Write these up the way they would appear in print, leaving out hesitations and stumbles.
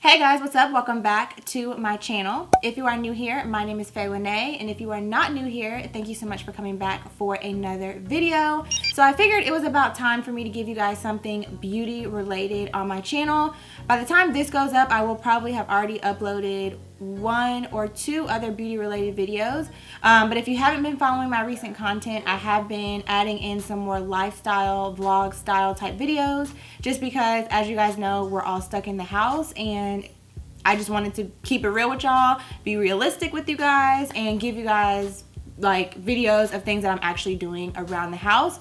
Hey guys, what's up? Welcome back to my channel. If you are new here, my name is Fayy Lenee, and if you are not new here, thank you so much for coming back for another video. So I figured it was about time for me to give you guys something beauty related on my channel. By the time this goes up, I will probably have already uploaded one or two other beauty related videos, but if you haven't been following my recent content, I have been adding in some more lifestyle vlog style type videos, just because, as you guys know, we're all stuck in the house and I just wanted to keep it real with y'all, be realistic with you guys, and give you guys like videos of things that I'm actually doing around the house.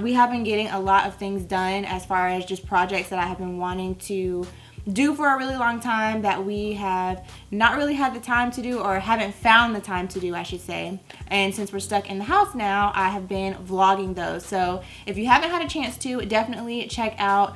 We have been getting a lot of things done as far as just projects that I have been wanting to do for a really long time that we have not really had the time to do, or haven't found the time to do, I should say. And since we're stuck in the house now, I have been vlogging those. So if you haven't had a chance to, definitely check out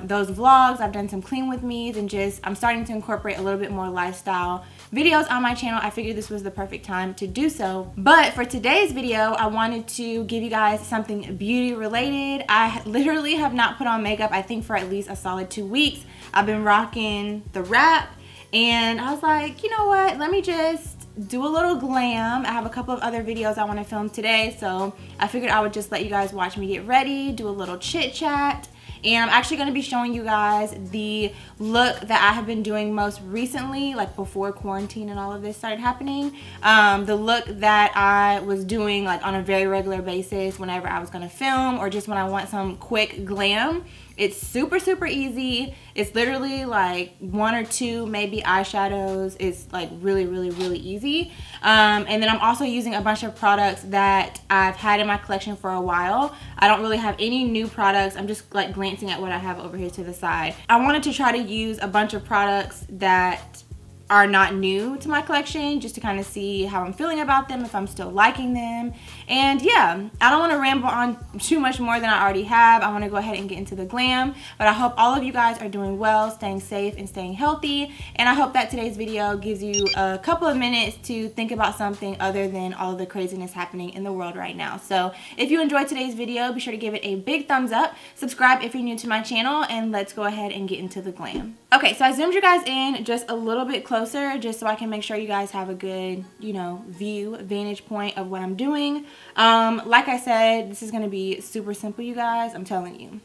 those vlogs. I've done some clean with me's, and just I'm starting to incorporate a little bit more lifestyle videos on my channel. I figured this was the perfect time to do so. But for today's video, I wanted to give you guys something beauty related. I literally have not put on makeup, I think, for at least a solid 2 weeks. I've been rocking the wrap, and I was like, you know what, let me just do a little glam. I have a couple of other videos I want to film today, so I figured I would just let you guys watch me get ready, do a little chit chat. And I'm actually going to be showing you guys the look that I have been doing most recently, like before quarantine and all of this started happening. The look that I was doing like on a very regular basis whenever I was going to film, or just when I want some quick glam. It's super easy. It's literally like one or two maybe eyeshadows. It's like really easy. And then I'm also using a bunch of products that I've had in my collection for a while. I don't really have any new products. I'm just like glancing at what I have over here to the side. I wanted to try to use a bunch of products that are not new to my collection, just to kind of see how I'm feeling about them, if I'm still liking them. And yeah, I don't want to ramble on too much more than I already have. I want to go ahead and get into the glam, but I hope all of you guys are doing well, staying safe and staying healthy. And I hope that today's video gives you a couple of minutes to think about something other than all of the craziness happening in the world right now. So if you enjoyed today's video, be sure to give it a big thumbs up, subscribe if you're new to my channel, and let's go ahead and get into the glam. Okay, so I zoomed you guys in just a little bit closer, just so I can make sure you guys have a good, you know, vantage point of what I'm doing. Like I said, this is going to be super simple, you guys. I'm telling you.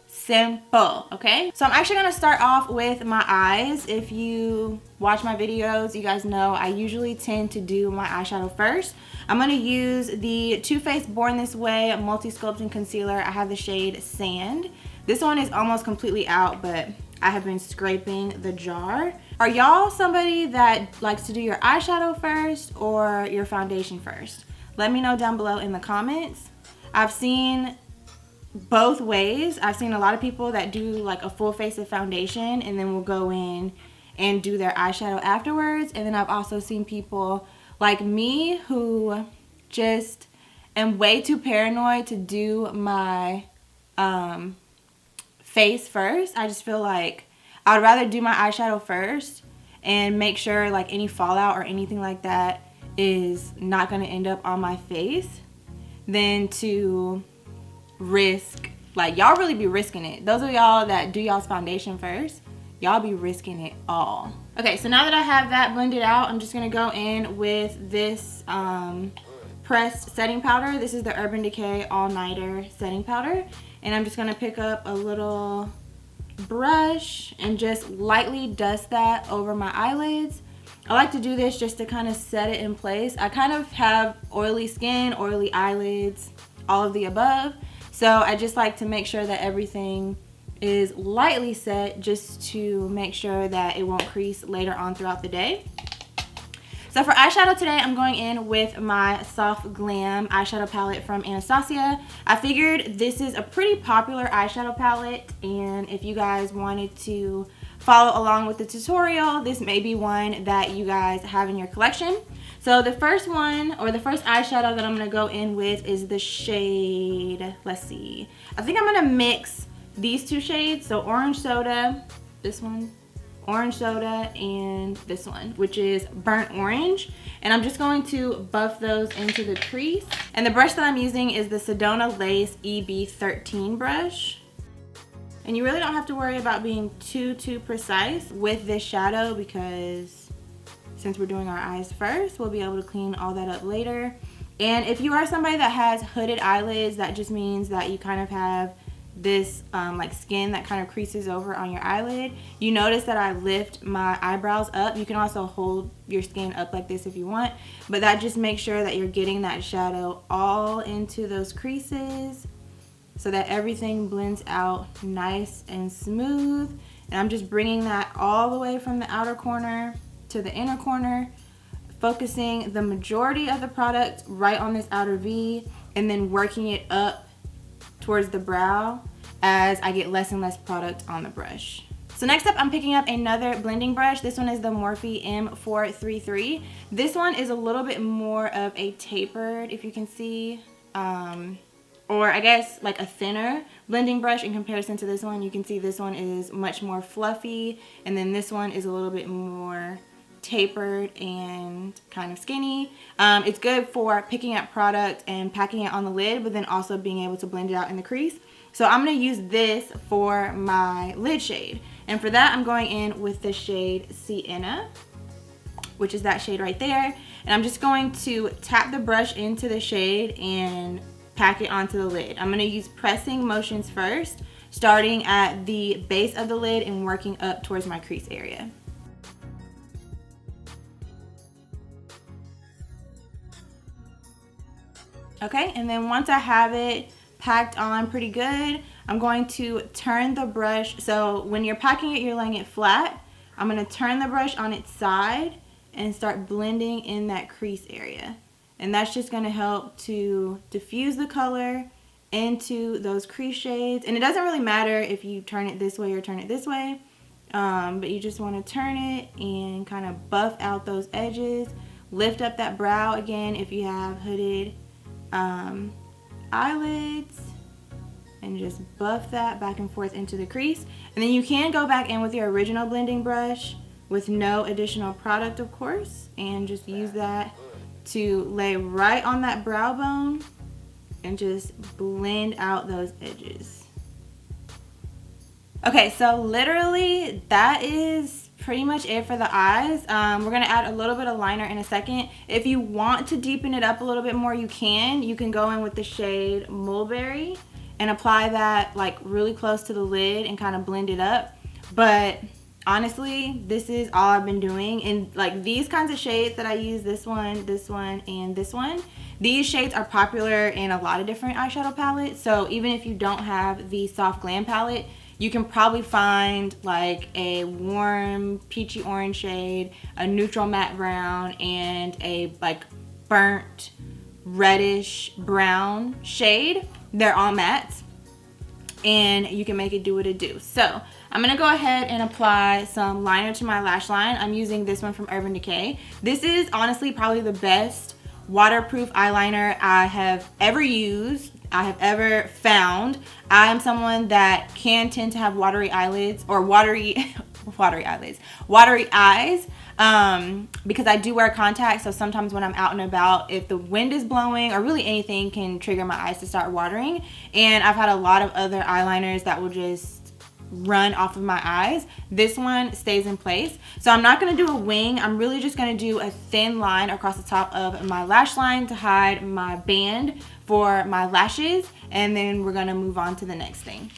Simple, okay? So I'm actually going to start off with my eyes. If you watch my videos, you guys know I usually tend to do my eyeshadow first. I'm going to use the Too Faced Born This Way Multi-Sculpting Concealer. I have the shade Sand. This one is almost completely out, but I have been scraping the jar. Are y'all somebody that likes to do your eyeshadow first or your foundation first? Let me know down below in the comments. I've seen both ways. I've seen a lot of people that do like a full face of foundation and then will go in and do their eyeshadow afterwards. And then I've also seen people like me who just am way too paranoid to do my face first. I just feel like I would rather do my eyeshadow first and make sure like any fallout or anything like that is not going to end up on my face than to risk, like, y'all really be risking it. Those of y'all that do y'all's foundation first, y'all be risking it all. Okay, so now that I have that blended out, I'm just going to go in with this pressed setting powder. This is the Urban Decay All Nighter setting powder. And I'm just going to pick up a little brush and just lightly dust that over my eyelids. I like to do this just to kind of set it in place. I kind of have oily skin, oily eyelids, all of the above. So I just like to make sure that everything is lightly set, just to make sure that it won't crease later on throughout the day. So for eyeshadow today, I'm going in with my Soft Glam eyeshadow palette from Anastasia. I figured this is a pretty popular eyeshadow palette, and if you guys wanted to follow along with the tutorial, this may be one that you guys have in your collection. So the first one, or the first eyeshadow that I'm going to go in with is the shade, let's see. I think I'm going to mix these two shades, so Orange Soda, this one, Orange Soda, and this one, which is Burnt Orange. And I'm just going to buff those into the crease. And the brush that I'm using is the Sedona Lace EB13 brush. And you really don't have to worry about being too precise with this shadow, because since we're doing our eyes first, we'll be able to clean all that up later. And if you are somebody that has hooded eyelids, that just means that you kind of have this like skin that kind of creases over on your eyelid. You notice that I lift my eyebrows up. You can also hold your skin up like this if you want, but that just makes sure that you're getting that shadow all into those creases so that everything blends out nice and smooth. And I'm just bringing that all the way from the outer corner to the inner corner, focusing the majority of the product right on this outer V, and then working it up towards the brow as I get less and less product on the brush. So next up, I'm picking up another blending brush. This one is the Morphe M433. This one is a little bit more of a tapered, if you can see, or I guess like a thinner blending brush in comparison to this one. You can see this one is much more fluffy, and then this one is a little bit more tapered and kind of skinny. It's good for picking up product and packing it on the lid, but then also being able to blend it out in the crease. So I'm going to use this for my lid shade, and for that I'm going in with the shade Sienna, which is that shade right there, and I'm just going to tap the brush into the shade and pack it onto the lid. I'm going to use pressing motions first, starting at the base of the lid and working up towards my crease area. Okay, and then once I have it packed on pretty good, I'm going to turn the brush. So when you're packing it, you're laying it flat. I'm going to turn the brush on its side and start blending in that crease area. And that's just going to help to diffuse the color into those crease shades. And it doesn't really matter if you turn it this way or turn it this way, but you just want to turn it and kind of buff out those edges. Lift up that brow again if you have hooded eyelids, and just buff that back and forth into the crease. And then you can go back in with your original blending brush with no additional product, of course, and just use that to lay right on that brow bone and just blend out those edges. Okay, so literally that is pretty much it for the eyes. We're gonna add a little bit of liner in a second. If you want to deepen it up a little bit more, you can. You can go in with the shade Mulberry and apply that like really close to the lid and kind of blend it up. But honestly, this is all I've been doing. And like these kinds of shades that I use, this one, and this one, these shades are popular in a lot of different eyeshadow palettes. So even if you don't have the Soft Glam palette, you can probably find like a warm peachy orange shade, a neutral matte brown, and a like burnt reddish brown shade. They're all mattes, and you can make it do what it do. So I'm gonna go ahead and apply some liner to my lash line. I'm using this one from Urban Decay. This is honestly probably the best waterproof eyeliner I have ever used, I have ever found. I am someone that can tend to have watery eyelids, or watery eyes, because I do wear contacts. So sometimes when I'm out and about, if the wind is blowing or really anything can trigger my eyes to start watering. And I've had a lot of other eyeliners that will just run off of my eyes. This one stays in place. So I'm not going to do a wing. I'm really just going to do a thin line across the top of my lash line to hide my band for my lashes, and then we're going to move on to the next thing.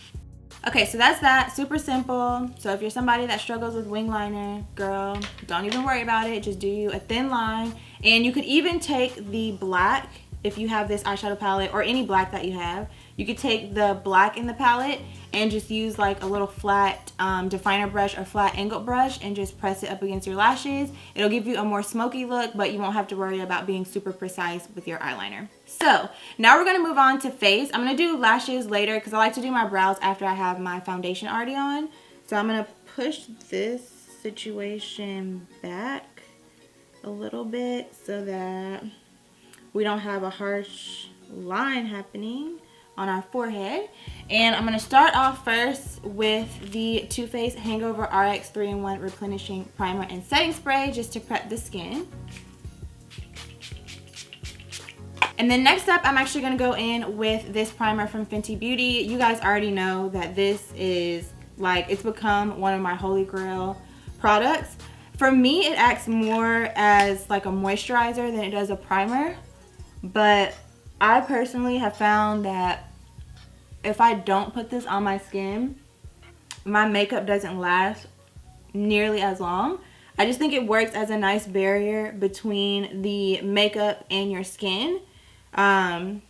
Okay, so that's that. Super simple. So if you're somebody that struggles with wing liner, girl, don't even worry about it. Just do you a thin line. And you could even take the black, if you have this eyeshadow palette or any black that you have, you could take the black in the palette and just use like a little flat definer brush or flat angled brush and just press it up against your lashes. It'll give you a more smoky look, but you won't have to worry about being super precise with your eyeliner. So now we're going to move on to face. I'm going to do lashes later because I like to do my brows after I have my foundation already on. So I'm going to push this situation back a little bit so that we don't have a harsh line happening on our forehead. And I'm going to start off first with the Too Faced Hangover RX 3-in-1 Replenishing Primer and Setting Spray just to prep the skin. And then next up, I'm actually going to go in with this primer from Fenty Beauty. You guys already know that this is like, it's become one of my holy grail products. For me, it acts more as like a moisturizer than it does a primer. But I personally have found that if I don't put this on my skin, my makeup doesn't last nearly as long. I just think it works as a nice barrier between the makeup and your skin. And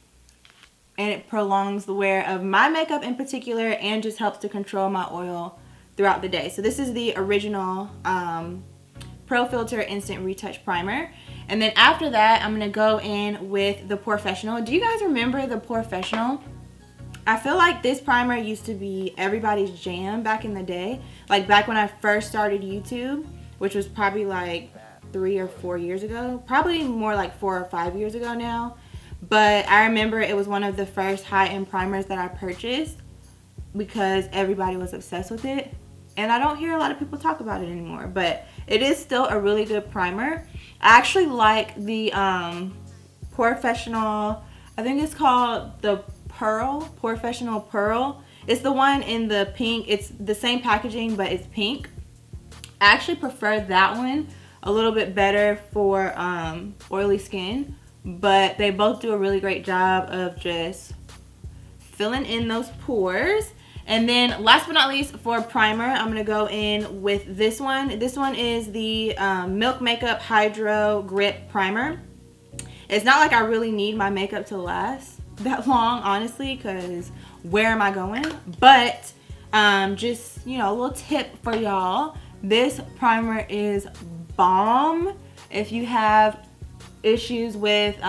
it prolongs the wear of my makeup in particular, and just helps to control my oil throughout the day. So this is the original Pro Filter Instant Retouch Primer. And then after that, I'm going to go in with the Porefessional. Do you guys remember the Porefessional? I feel like this primer used to be everybody's jam back in the day. Like back when I first started YouTube, which was probably like 3 or 4 years ago. Probably more like 4 or 5 years ago now. But I remember it was one of the first high-end primers that I purchased because everybody was obsessed with it. And I don't hear a lot of people talk about it anymore. But it is still a really good primer. I actually like the Porefessional, I think it's called the Porefessional Pearl. It's the one in the pink. It's the same packaging, but it's pink. I actually prefer that one a little bit better for oily skin, but they both do a really great job of just filling in those pores. And then last but not least, for primer, I'm going to go in with this one. This one is the Milk Makeup Hydro Grip Primer. It's not like I really need my makeup to last that long, honestly, because where am I going? But just, you know, a little tip for y'all. This primer is bomb if you have issues with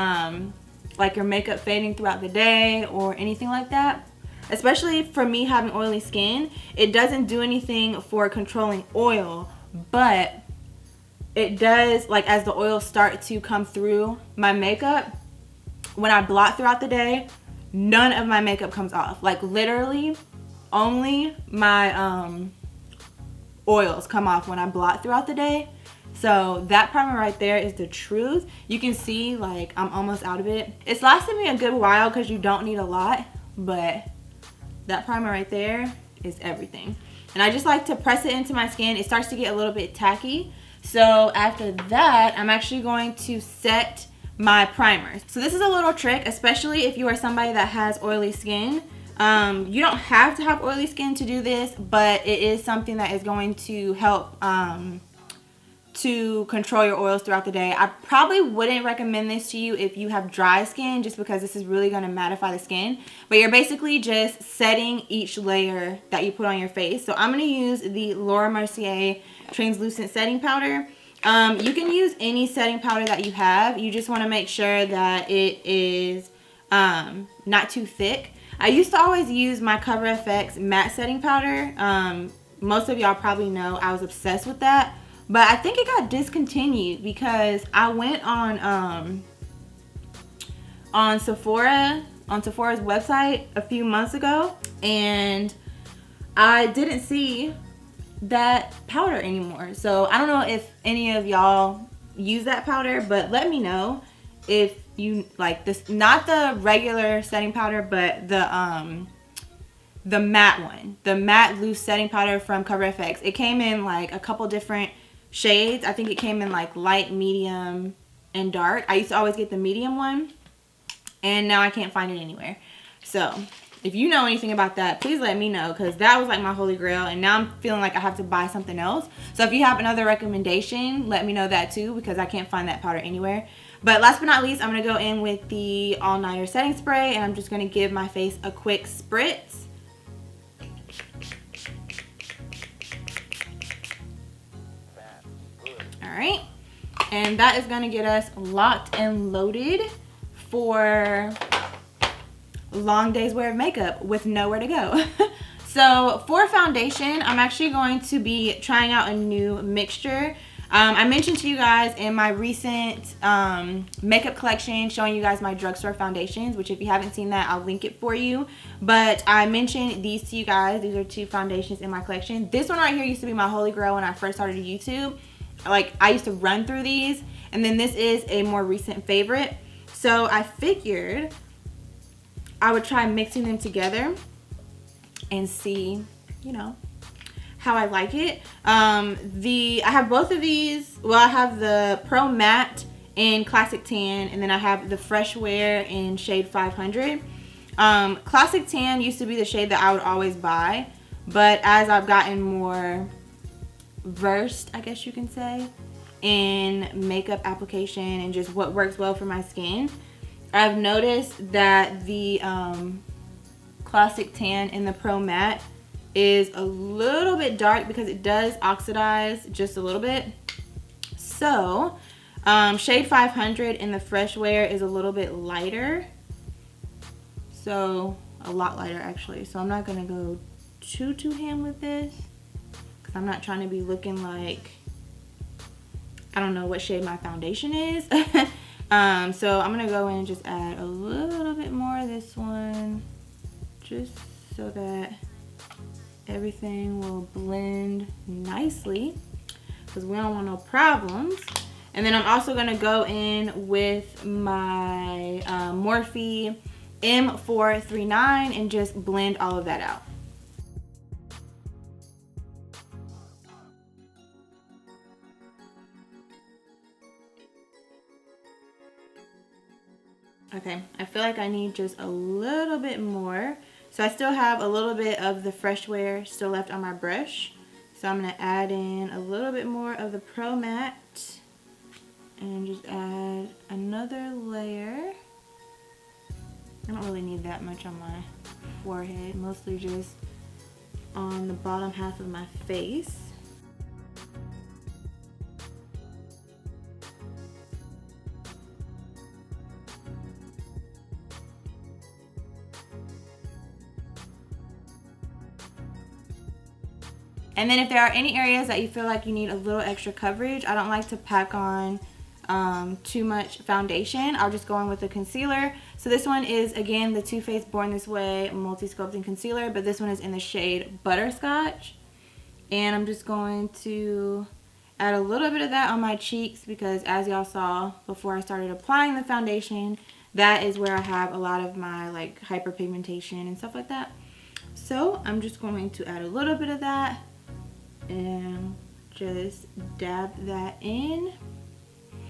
like your makeup fading throughout the day or anything like that. Especially for me having oily skin, it doesn't do anything for controlling oil, but it does, like, as the oils start to come through my makeup, when I blot throughout the day, none of my makeup comes off. Like literally only my oils come off when I blot throughout the day. So that primer right there is the truth. You can see like I'm almost out of it. It's lasted me a good while because you don't need a lot, but that primer right there is everything. And I just like to press it into my skin. It starts to get a little bit tacky. So after that, I'm actually going to set my primers. So this is a little trick, especially if you are somebody that has oily skin. You don't have to have oily skin to do this, but it is something that is going to help to control your oils throughout the day. I probably wouldn't recommend this to you if you have dry skin, just because this is really going to mattify the skin. But you're basically just setting each layer that you put on your face. So I'm going to use the Laura Mercier Translucent Setting Powder. You can use any setting powder that you have. You just want to make sure that it is not too thick. I used to always use my Cover FX matte setting powder. Most of y'all probably know I was obsessed with that. But I think it got discontinued because I went on Sephora, on Sephora's website a few months ago, and I didn't see that powder anymore. So I don't know if any of y'all use that powder, but let me know if you like this, not the regular setting powder, but the matte one, the matte loose setting powder from Cover FX. It came in like a couple different shades. I think it came in like light, medium, and dark. I used to always get the medium one, and now I can't find it anywhere. So if you know anything about that, please let me know, because that was like my holy grail, and now I'm feeling like I have to buy something else. So if you have another recommendation, let me know that too, because I can't find that powder anywhere. But last but not least, I'm going to go in with the All Nighter Setting Spray, and I'm just going to give my face a quick spritz. Alright, and that is going to get us locked and loaded for a long day's wear of makeup with nowhere to go. So for foundation, I'm actually going to be trying out a new mixture. I mentioned to you guys in my recent makeup collection showing you guys my drugstore foundations, which if you haven't seen that, I'll link it for you. But I mentioned these to you guys. These are 2 foundations in my collection. This one right here used to be my holy grail when I first started YouTube. Like, I used to run through these, and then this is a more recent favorite. So I figured I would try mixing them together and see, you know, how I like it. I have both of these. Well, I have the Pro Matte in Classic Tan, and then I have the Fresh Wear in shade 500. Classic Tan used to be the shade that I would always buy, but as I've gotten more versed, I guess you can say, in makeup application and just what works well for my skin, I've noticed that the Classic Tan in the Pro Matte is a little bit dark because it does oxidize just a little bit. So shade 500 in the Fresh Wear is a little bit lighter, so a lot lighter actually. So I'm not gonna go too ham with this because I'm not trying to be looking like I don't know what shade my foundation is. So I'm gonna go in and just add a little bit more of this one, just so that everything will blend nicely, because we don't want no problems. And then I'm also gonna go in with my Morphe M439 and just blend all of that out. Okay, I feel like I need just a little bit more. So I still have a little bit of the Fresh Wear still left on my brush. So I'm gonna add in a little bit more of the Pro Matte and just add another layer. I don't really need that much on my forehead, mostly just on the bottom half of my face. And then if there are any areas that you feel like you need a little extra coverage, I don't like to pack on too much foundation. I'll just go in with a concealer. So this one is, again, the Too Faced Born This Way Multi-Sculpting Concealer, but this one is in the shade Butterscotch. And I'm just going to add a little bit of that on my cheeks because, as y'all saw before I started applying the foundation, that is where I have a lot of my like hyperpigmentation and stuff like that. So I'm just going to add a little bit of that and just dab that in.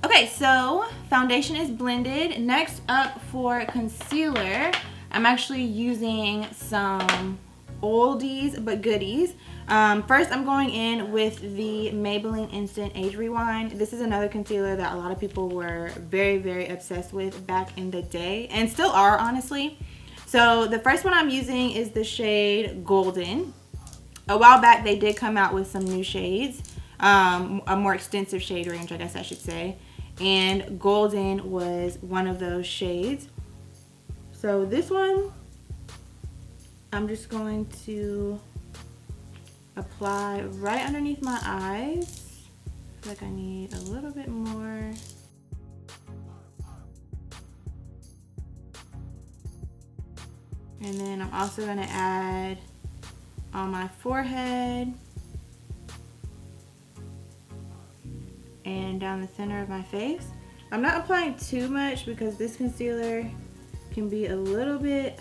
Okay, so foundation is blended. Next up for concealer, I'm actually using some oldies but goodies. First, I'm going in with the Maybelline Instant Age Rewind. This is another concealer that a lot of people were very obsessed with back in the day, and still are, honestly. So the first one I'm using is the shade Golden. A while back, they did come out with some new shades, a more extensive shade range, I guess I should say. And Golden was one of those shades. So this one, I'm just going to apply right underneath my eyes. I feel like I need a little bit more. And then I'm also going to add on my forehead and down the center of my face. I'm not applying too much because this concealer can be a little bit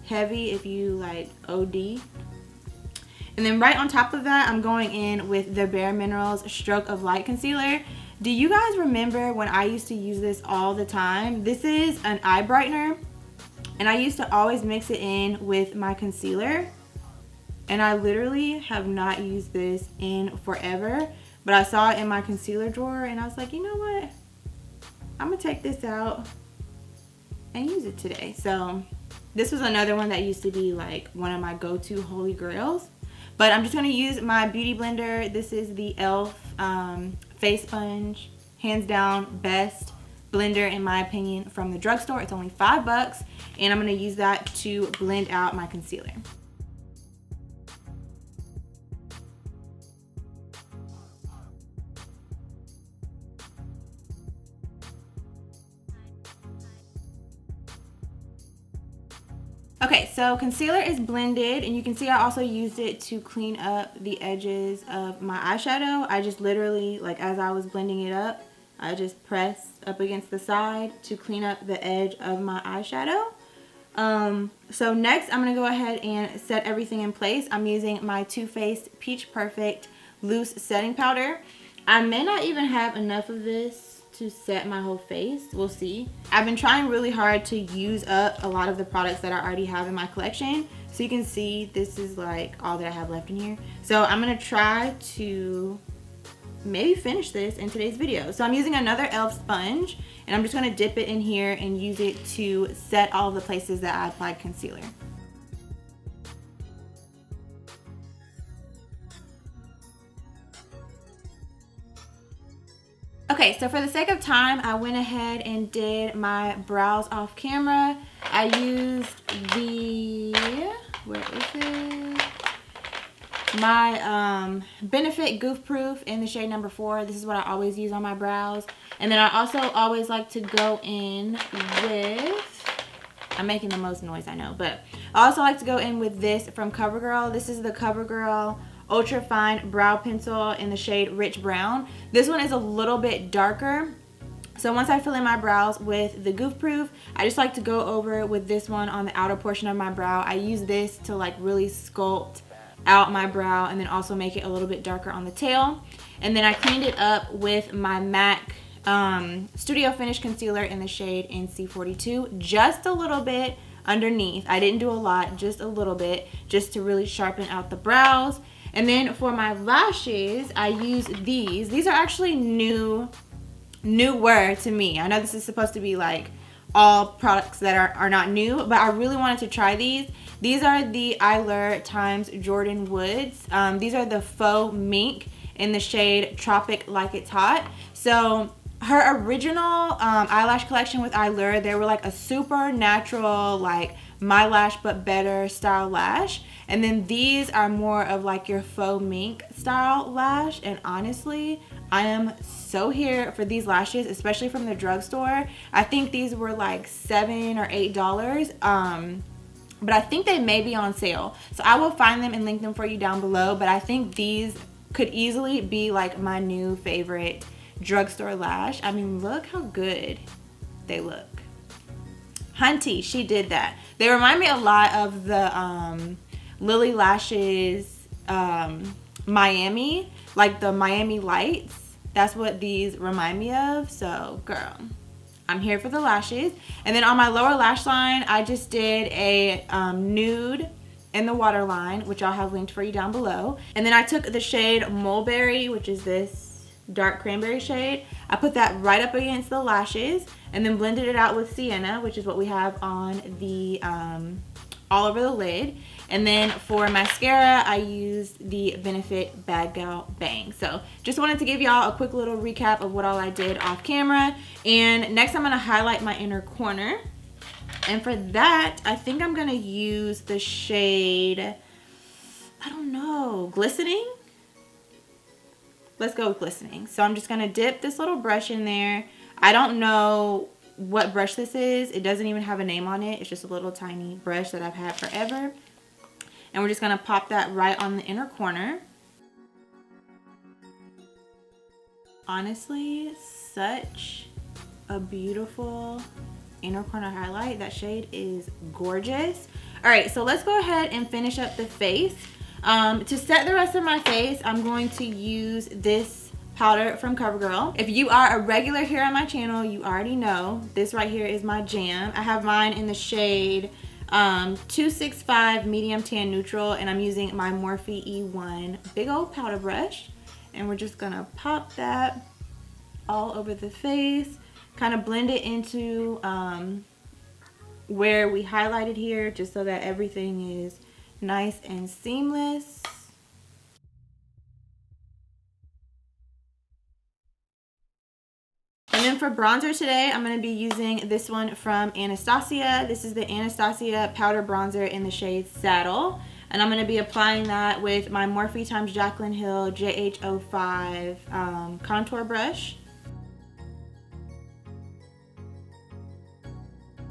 heavy if you like OD. And then right on top of that, I'm going in with the Bare Minerals Stroke of Light Concealer. Do you guys remember when I used to use this all the time? This is an eye brightener, and I used to always mix it in with my concealer. And I literally have not used this in forever, but I saw it in my concealer drawer and I was like, you know what? I'm gonna take this out and use it today. So this was another one that used to be like one of my go-to holy grails. But I'm just gonna use my beauty blender. This is the e.l.f. Face Sponge, hands down best blender in my opinion from the drugstore. It's only $5 and I'm gonna use that to blend out my concealer. Okay, so concealer is blended, and you can see I also used it to clean up the edges of my eyeshadow. I just literally, like as I was blending it up, I just press up against the side to clean up the edge of my eyeshadow. So next I'm going to go ahead and set everything in place. I'm using my Too Faced Peach Perfect Loose Setting Powder. I may not even have enough of this to set my whole face. We'll see. I've been trying really hard to use up a lot of the products that I already have in my collection. So you can see this is like all that I have left in here. So I'm going to try to maybe finish this in today's video. So I'm using another e.l.f. sponge, and I'm just going to dip it in here and use it to set all the places that I applied concealer. Okay, so for the sake of time, I went ahead and did my brows off camera. I used the, where is it? My Benefit Goof Proof in the shade number 4. This is what I always use on my brows. And then I also always like to go in with, I'm making the most noise I know, but I also like to go in with this from CoverGirl. This is the CoverGirl Ultra Fine Brow Pencil in the shade Rich Brown. This one is a little bit darker. So once I fill in my brows with the Goof Proof, I just like to go over with this one on the outer portion of my brow. I use this to like really sculpt out my brow and then also make it a little bit darker on the tail. And then I cleaned it up with my MAC Studio Finish Concealer in the shade NC42, just a little bit underneath. I didn't do a lot, just a little bit, just to really sharpen out the brows. And then for my lashes, I use these. These are actually newer to me. I know this is supposed to be like all products that are not new, but I really wanted to try these. These are the Lauder times Jordan Woods. These are the Faux Mink in the shade Tropic Like It's Hot. So her original eyelash collection with Lauder, they were like a super natural, like My Lash but better style lash. And then these are more of like your faux mink style lash. And honestly, I am so here for these lashes, especially from the drugstore. I think these were like $7 or $8. But I think they may be on sale. So I will find them and link them for you down below. But I think these could easily be like my new favorite drugstore lash. I mean, look how good they look. Hunty, she did that. They remind me a lot of the Lily Lashes Miami, like the Miami Lights. That's what these remind me of. So girl, I'm here for the lashes. And then on my lower lash line, I just did a nude in the waterline, which I'll have linked for you down below. And then I took the shade Mulberry, which is this dark cranberry shade. I put that right up against the lashes and then blended it out with Sienna, which is what we have on the all over the lid. And then for mascara, I used the Benefit Bad Gal Bang. So just wanted to give y'all a quick little recap of what all I did off camera. And next I'm gonna highlight my inner corner. And for that, I think I'm gonna use the shade, I don't know, Glistening? Let's go with Glistening. So I'm just gonna dip this little brush in there. I don't know what brush this is. It doesn't even have a name on it. It's just a little tiny brush that I've had forever. And we're just gonna pop that right on the inner corner. Honestly, such a beautiful inner corner highlight. That shade is gorgeous. All right, so let's go ahead and finish up the face. To set the rest of my face, I'm going to use this powder from CoverGirl. If you are a regular here on my channel, you already know this right here is my jam. I have mine in the shade 265 Medium Tan Neutral, and I'm using my Morphe E1 big old powder brush. And we're just gonna pop that all over the face, kind of blend it into where we highlighted here, just so that everything is nice and seamless. And then for bronzer today, I'm going to be using this one from Anastasia. This is the Anastasia Powder Bronzer in the shade Saddle. And I'm going to be applying that with my Morphe times Jaclyn Hill JH05 contour brush.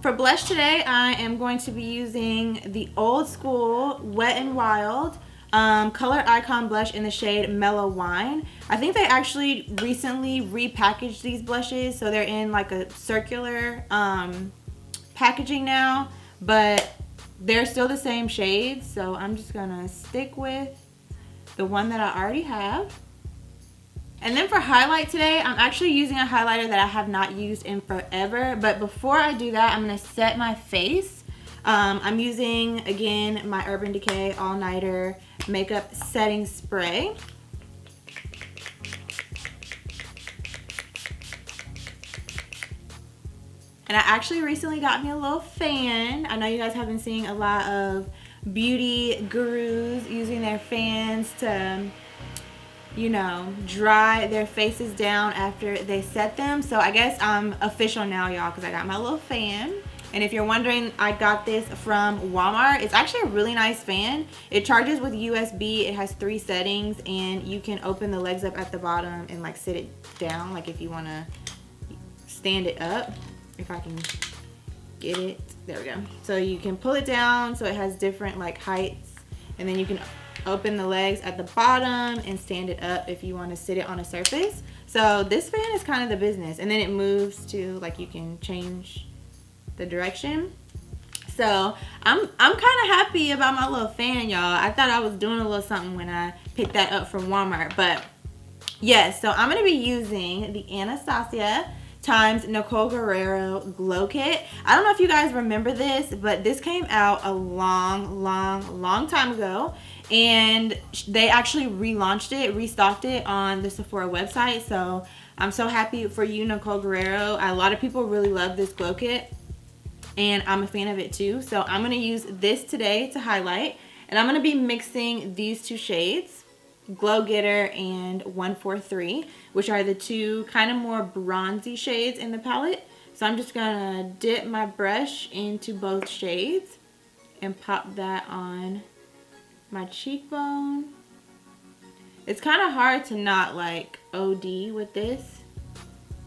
For blush today, I am going to be using the old school Wet n Wild Color Icon blush in the shade Mellow Wine. I think they actually recently repackaged these blushes, so they're in like a circular packaging now, but they're still the same shades, so I'm just gonna stick with the one that I already have. And then for highlight today, I'm actually using a highlighter that I have not used in forever, but before I do that, I'm gonna set my face. I'm using, again, my Urban Decay All Nighter Makeup Setting Spray. And I actually recently got me a little fan. I know you guys have been seeing a lot of beauty gurus using their fans to, you know, dry their faces down after they set them. So I guess I'm official now, y'all, because I got my little fan. And if you're wondering, I got this from Walmart. It's actually a really nice fan. It charges with USB. It has 3 settings, and you can open the legs up at the bottom and like sit it down, like if you want to stand it up. If I can get it, there we go. So you can pull it down so it has different like heights, and then you can open the legs at the bottom and stand it up if you want to sit it on a surface. So this fan is kind of the business, and then it moves to like you can change the direction. So I'm kind of happy about my little fan, y'all. I thought I was doing a little something when I picked that up from Walmart, but yes. So I'm gonna be using the Anastasia times Nicole Guerrero Glow Kit. I don't know if you guys remember this, but this came out a long time ago, and they actually relaunched it, restocked it on the Sephora website. So I'm so happy for you, Nicole Guerrero. A lot of people really love this glow kit, and I'm a fan of it too. So I'm gonna use this today to highlight, and I'm gonna be mixing these 2 shades, Glow Getter and 143, which are the 2 kind of more bronzy shades in the palette. So I'm just gonna dip my brush into both shades and pop that on my cheekbone. It's kind of hard to not like OD with this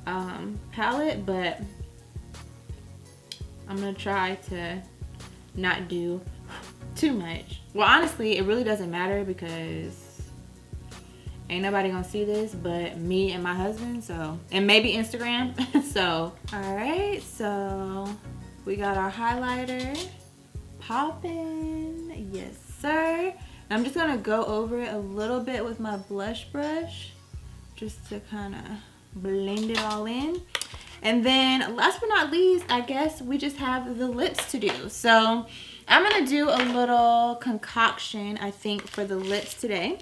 palette, but I'm gonna try to not do too much. Well, honestly, it really doesn't matter because ain't nobody gonna see this but me and my husband, so, and maybe Instagram. So, all right, so we got our highlighter popping. Yes, sir. I'm just gonna go over it a little bit with my blush brush just to kind of blend it all in. And then last but not least, I guess we just have the lips to do. So I'm gonna do a little concoction, I think, for the lips today.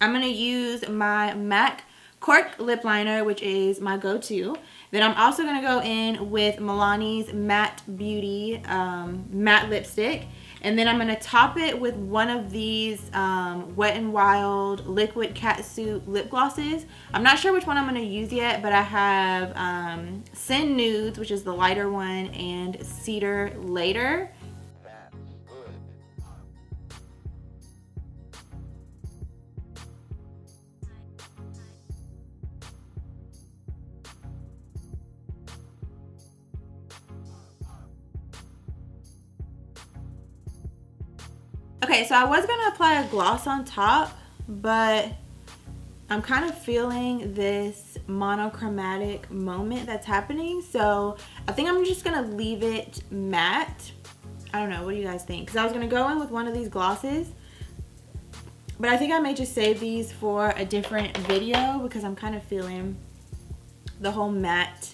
I'm gonna use my MAC Cork Lip Liner, which is my go-to. Then I'm also gonna go in with Milani's Matte Beauty matte lipstick. And then I'm gonna top it with one of these Wet n Wild Liquid Catsuit lip glosses. I'm not sure which one I'm gonna use yet, but I have Sin Nudes, which is the lighter one, and Cedar Later. Okay, so I was gonna apply a gloss on top, but I'm kind of feeling this monochromatic moment that's happening, so I think I'm just gonna leave it matte. I don't know, what do you guys think? Because I was gonna go in with one of these glosses, but I think I may just save these for a different video because I'm kind of feeling the whole matte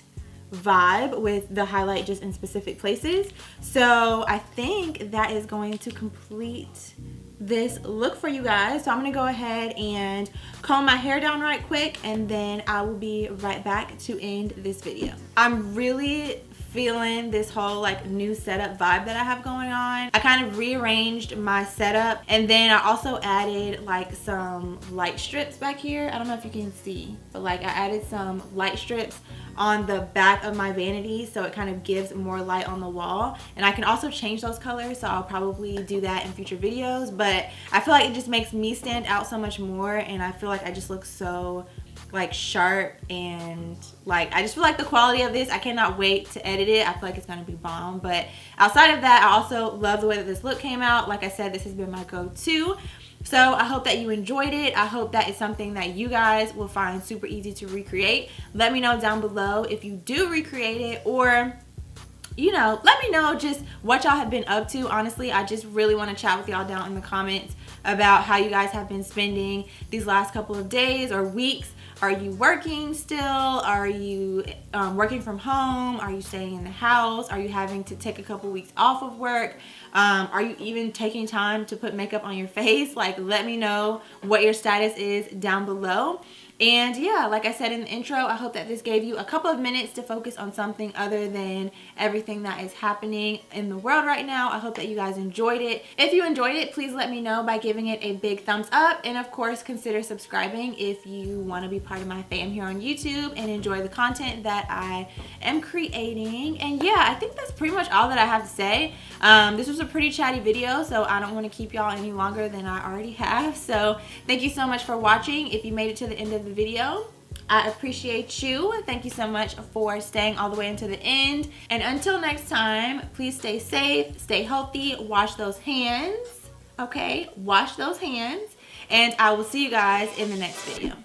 vibe with the highlight just in specific places. So I think that is going to complete this look for you guys. So I'm gonna go ahead and comb my hair down right quick, and then I will be right back to end this video. I'm really feeling this whole like new setup vibe that I have going on. I kind of rearranged my setup, and then I also added like some light strips back here. I don't know if you can see, but like I added some light strips on the back of my vanity, so it kind of gives more light on the wall. And I can also change those colors, so I'll probably do that in future videos. But I feel like it just makes me stand out so much more, and I feel like I just look so like sharp, and like I just feel like the quality of this, I cannot wait to edit it. I feel like it's gonna be bomb. But outside of that, I also love the way that this look came out. Like I said, this has been my go-to. So I hope that you enjoyed it. I hope that it's something that you guys will find super easy to recreate. Let me know down below if you do recreate it, or you know, let me know just what y'all have been up to. Honestly, I just really want to chat with y'all down in the comments about how you guys have been spending these last couple of days or weeks. Are you working still? Are you working from home? Are you staying in the house? Are you having to take a couple weeks off of work? Are you even taking time to put makeup on your face? Like, let me know what your status is down below. And yeah, like I said in the intro, I hope that this gave you a couple of minutes to focus on something other than everything that is happening in the world right now. I hope that you guys enjoyed it. If you enjoyed it, please let me know by giving it a big thumbs up. And of course, consider subscribing if you want to be part of my fam here on YouTube and enjoy the content that I am creating. And yeah, I think that's pretty much all that I have to say. This was a pretty chatty video, so I don't want to keep y'all any longer than I already have. So thank you so much for watching. If you made it to the end of the video, I appreciate you. Thank you so much for staying all the way into the end. And until next time, please stay safe, stay healthy, wash those hands, okay? Wash those hands, and I will see you guys in the next video.